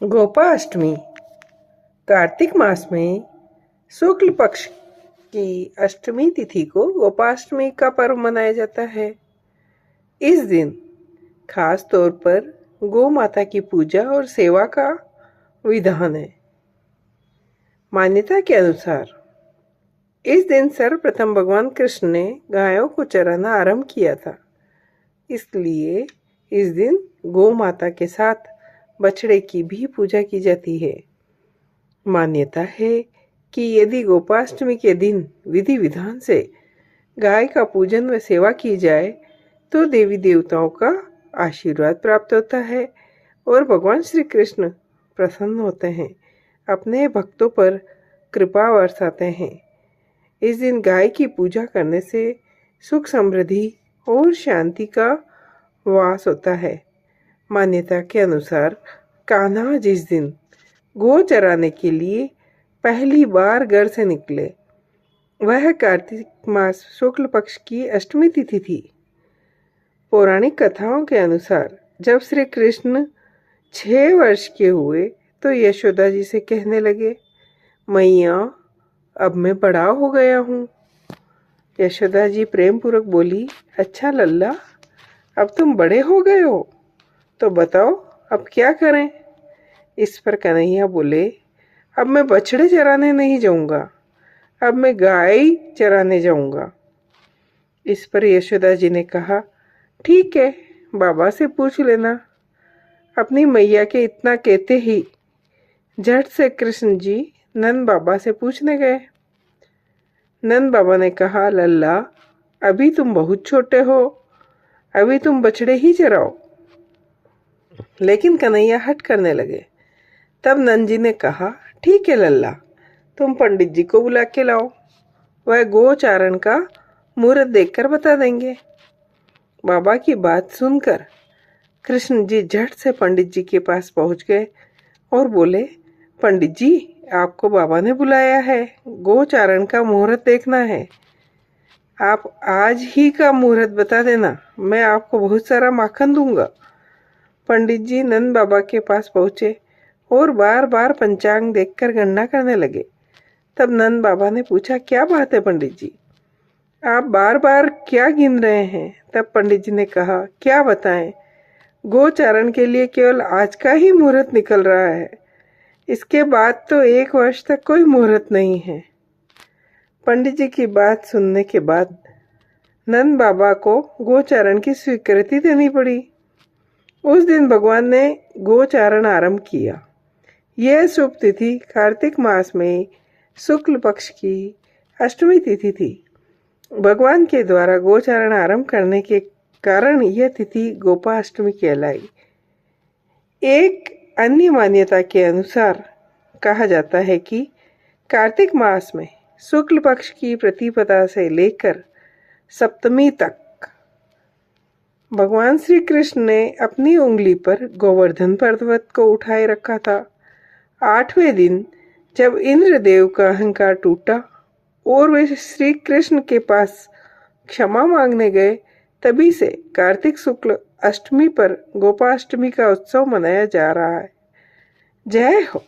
गोपाष्टमी कार्तिक मास में शुक्ल पक्ष की अष्टमी तिथि को गोपाष्टमी का पर्व मनाया जाता है। इस दिन खास तौर पर गौ माता की पूजा और सेवा का विधान है। मान्यता के अनुसार इस दिन सर्वप्रथम भगवान कृष्ण ने गायों को चराना आरंभ किया था। इसलिए इस दिन गौ माता के साथ बछड़े की भी पूजा की जाती है। मान्यता है कि यदि गोपाष्टमी के दिन विधि विधान से गाय का पूजन व सेवा की जाए तो देवी देवताओं का आशीर्वाद प्राप्त होता है और भगवान श्री कृष्ण प्रसन्न होते हैं, अपने भक्तों पर कृपा बरसाते हैं। इस दिन गाय की पूजा करने से सुख समृद्धि और शांति का वास होता है। मान्यता के अनुसार कान्हा जिस दिन गौ चराने के लिए पहली बार घर से निकले वह कार्तिक मास शुक्ल पक्ष की अष्टमी तिथि थी। पौराणिक कथाओं के अनुसार जब श्री कृष्ण 6 वर्ष के हुए तो यशोदा जी से कहने लगे, मैया अब मैं बड़ा हो गया हूँ। यशोदा जी प्रेम पूर्वक बोली, अच्छा लल्ला, अब तुम बड़े हो गए हो तो बताओ अब क्या करें। इस पर कन्हैया बोले, अब मैं बछड़े चराने नहीं जाऊंगा, अब मैं गाय चराने जाऊंगा। इस पर यशोदा जी ने कहा, ठीक है, बाबा से पूछ लेना। अपनी मैया के इतना कहते ही झट से कृष्ण जी नंद बाबा से पूछने गए। नंद बाबा ने कहा, लल्ला अभी तुम बहुत छोटे हो, अभी तुम बछड़े ही चराओ। लेकिन कन्हैया हट करने लगे। तब नंद जी ने कहा, ठीक है लल्ला, तुम पंडित जी को बुला के लाओ, वह गोचारण का मुहूर्त देखकर बता देंगे। बाबा की बात सुनकर कृष्ण जी झट से पंडित जी के पास पहुंच गए और बोले, पंडित जी आपको बाबा ने बुलाया है, गोचारण का मुहूर्त देखना है। आप आज ही का मुहूर्त बता देना, मैं आपको बहुत सारा माखन दूंगा। पंडित जी नंद बाबा के पास पहुंचे और बार बार पंचांग देखकर गणना करने लगे। तब नंद बाबा ने पूछा, क्या बात है पंडित जी, आप बार बार क्या गिन रहे हैं। तब पंडित जी ने कहा, क्या बताएं, गोचारण के लिए केवल आज का ही मुहूर्त निकल रहा है, इसके बाद तो 1 वर्ष तक कोई मुहूर्त नहीं है। पंडित जी की बात सुनने के बाद नंद बाबा को गोचारण की स्वीकृति देनी पड़ी। उस दिन भगवान ने गोचारण आरंभ किया। यह शुभ तिथि कार्तिक मास में शुक्ल पक्ष की अष्टमी तिथि थी। भगवान के द्वारा गोचारण आरंभ करने के कारण यह तिथि गोपाष्टमी कहलाई। एक अन्य मान्यता के अनुसार कहा जाता है कि कार्तिक मास में शुक्ल पक्ष की प्रतिपदा से लेकर सप्तमी तक भगवान श्री कृष्ण ने अपनी उंगली पर गोवर्धन पर्वत को उठाए रखा था। 8वें दिन जब इंद्रदेव का अहंकार टूटा और वे श्री कृष्ण के पास क्षमा मांगने गए, तभी से कार्तिक शुक्ल अष्टमी पर गोपाष्टमी का उत्सव मनाया जा रहा है। जय हो।